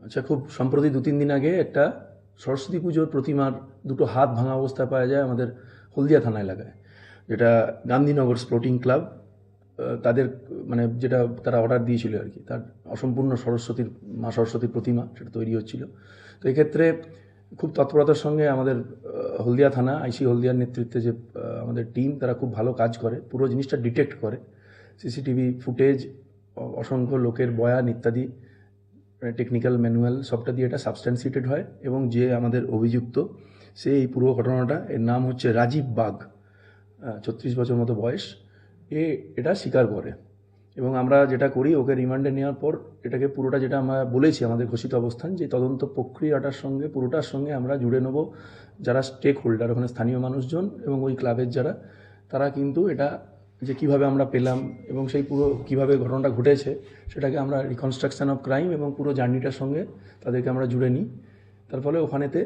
আচ্ছা, খুব সম্প্রতি 2-3 দিন আগে একটা সরস্বতী পুজোর প্রতিমার দুটো হাত ভাঙা অবস্থায় পাওয়া যায় আমাদের হলদিয়া থানা এলাকায়, যেটা গান্ধীনগর স্পোর্টিং ক্লাব তাদের মানে যেটা তারা অর্ডার দিয়েছিল আর কি, তার অসম্পূর্ণ মা সরস্বতীর প্রতিমা সেটা তৈরি হচ্ছিল। তো এক্ষেত্রে খুব তৎপরতার সঙ্গে আমাদের হলদিয়া থানা আইসি হলদিয়ার নেতৃত্বে যে আমাদের টিম, তারা খুব ভালো কাজ করে, পুরো জিনিসটা ডিটেক্ট করে। সিসিটিভি ফুটেজ, অসংখ্য লোকের বয়ান ইত্যাদি, টেকনিক্যাল ম্যানুয়াল সবটা দিয়ে এটা সাবস্ট্যান্সিয়েটেড হয় এবং যে আমাদের অভিযুক্ত, সে এই পুরো ঘটনাটা, এর নাম হচ্ছে রাজীব বাগ, 36 বছর মতো বয়স, এটা স্বীকার করে। এবং আমরা যেটা করি, ওকে রিমান্ডে নেওয়ার পর এটাকে পুরোটা, যেটা আমরা বলেছি আমাদের ঘোষিত অবস্থান, যে তদন্ত প্রক্রিয়াটার সঙ্গে পুরোটার সঙ্গে আমরা জুড়ে নেব যারা স্টেক হোল্ডার, ওখানে স্থানীয় মানুষজন এবং ওই ক্লাবের যারা, তারা কিন্তু এটা যে কিভাবে আমরা পেলাম এবং সেই পুরো কিভাবে ঘটনাটা ঘটেছে সেটাকে আমরা রিকনস্ট্রাকশন অফ ক্রাইম এবং পুরো জার্নিটার সঙ্গে তাদেরকে আমরা জুড়ে নিই। তার ফলে ওখানেতে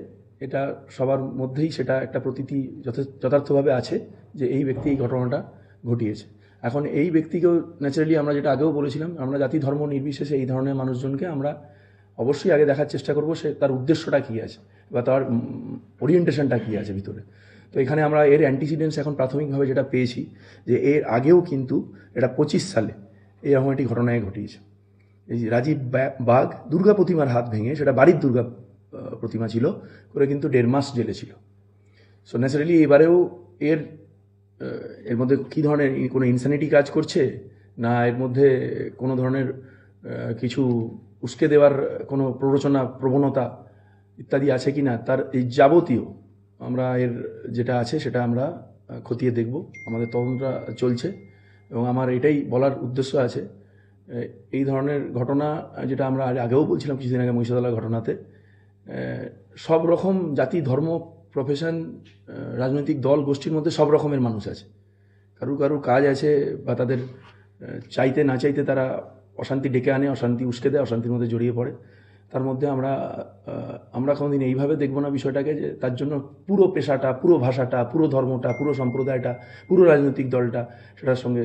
এটা সবার মধ্যেই সেটা একটা প্রতীতি যথার্থভাবে আছে যে এই ব্যক্তি এই ঘটনাটা ঘটিয়েছে। এখন এই ব্যক্তিকেও ন্যাচারালি, আমরা যেটা আগেও বলেছিলাম, আমরা জাতি ধর্ম নির্বিশেষে এই ধরনের মানুষজনকে আমরা অবশ্যই আগে দেখার চেষ্টা করব সে তার উদ্দেশ্যটা কী আছে বা তার ওরিয়েন্টেশনটা কী আছে ভিতরে। তো এখানে আমরা এর অ্যান্টিসিডেন্টস এখন প্রাথমিকভাবে যেটা পেয়েছি, যে এর আগেও কিন্তু এটা 25 সালে এরকম একটি ঘটনায় ঘটিয়েছে। এই রাজীব বাগ দুর্গা প্রতিমার হাত ভেঙে, সেটা বাড়ির দুর্গা প্রতিমা ছিল, করে কিন্তু 1.5 মাস জেলে ছিল। সো ন্যাচারালি এবারেও এর মধ্যে কী ধরনের কোনো ইনসানিটি কাজ করছে, না এর মধ্যে কোনো ধরনের কিছু উস্কে দেওয়ার কোনো প্রবণতা ইত্যাদি আছে কি না, তার এই যাবতীয় আমরা এর যেটা আছে সেটা আমরা খতিয়ে দেখব। আমাদের তদন্তটা চলছে এবং আমার এটাই বলার উদ্দেশ্য আছে, এই ধরনের ঘটনা, যেটা আমরা আগেও বলছিলাম কিছুদিন আগে মহিষাদলের ঘটনাতে, সব রকম জাতি ধর্ম প্রফেশন রাজনৈতিক দল গোষ্ঠীর মধ্যে সব রকমের মানুষ আছে। কারুর কাজ আছে বা তাদের চাইতে না চাইতে তারা অশান্তি ডেকে আনে, অশান্তি উস্কে দেয়, অশান্তির মধ্যে জড়িয়ে পড়ে। তার মধ্যে আমরা কোনোদিন এইভাবে দেখব না বিষয়টাকে যে তার জন্য পুরো পেশাটা, পুরো ভাষাটা, পুরো ধর্মটা, পুরো সম্প্রদায়টা, পুরো রাজনৈতিক দলটা সেটার সঙ্গে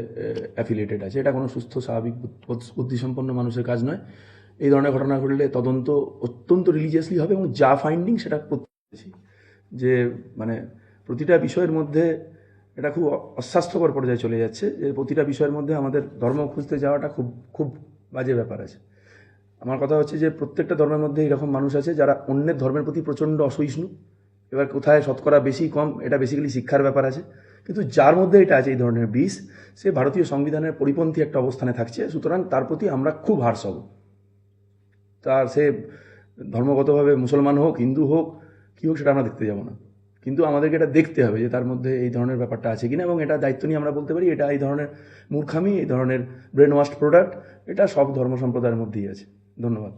অ্যাফিলিয়েটেড আছে। এটা কোনো সুস্থ স্বাভাবিক বুদ্ধিসম্পন্ন মানুষের কাজ নয়। এই ধরনের ঘটনা ঘটলে তদন্ত অত্যন্ত রিলিজিয়াসলি হবে এবং যা ফাইন্ডিং সেটা করতেছি, যে মানে প্রতিটা বিষয়ের মধ্যে এটা খুব অস্বাস্থ্যকর পর্যায়ে চলে যাচ্ছে, যে প্রতিটা বিষয়ের মধ্যে আমাদের ধর্ম খুঁজতে যাওয়াটা খুব খুব বাজে ব্যাপার আছে। আমার কথা হচ্ছে যে প্রত্যেকটা ধর্মের মধ্যে এরকম মানুষ আছে যারা অন্যের ধর্মের প্রতি প্রচণ্ড অসহিষ্ণু। এবার কোথায় শতকরা বেশি কম, এটা বেসিক্যালি শিক্ষার ব্যাপার আছে, কিন্তু যার মধ্যে এটা আছে এই ধরনের বিষ, সে ভারতীয় সংবিধানের পরিপন্থী একটা অবস্থানে থাকছে। সুতরাং তার প্রতি আমরা খুব হার্স হব। তার সে ধর্মগতভাবে মুসলমান হোক, হিন্দু হোক, কী হোক, সেটা আমরা দেখতে যাব না, কিন্তু আমাদেরকে এটা দেখতে হবে যে তার মধ্যে এই ধরনের ব্যাপারটা আছে কিনা, এবং এটা দায়িত্ব নিয়ে আমরা বলতে পারি এটা এই ধরনের মূর্খামি, এই ধরনের ব্রেন ওয়াশড প্রোডাক্ট, এটা সব ধর্ম সম্প্রদায়ের মধ্যেই আছে। ধন্যবাদ।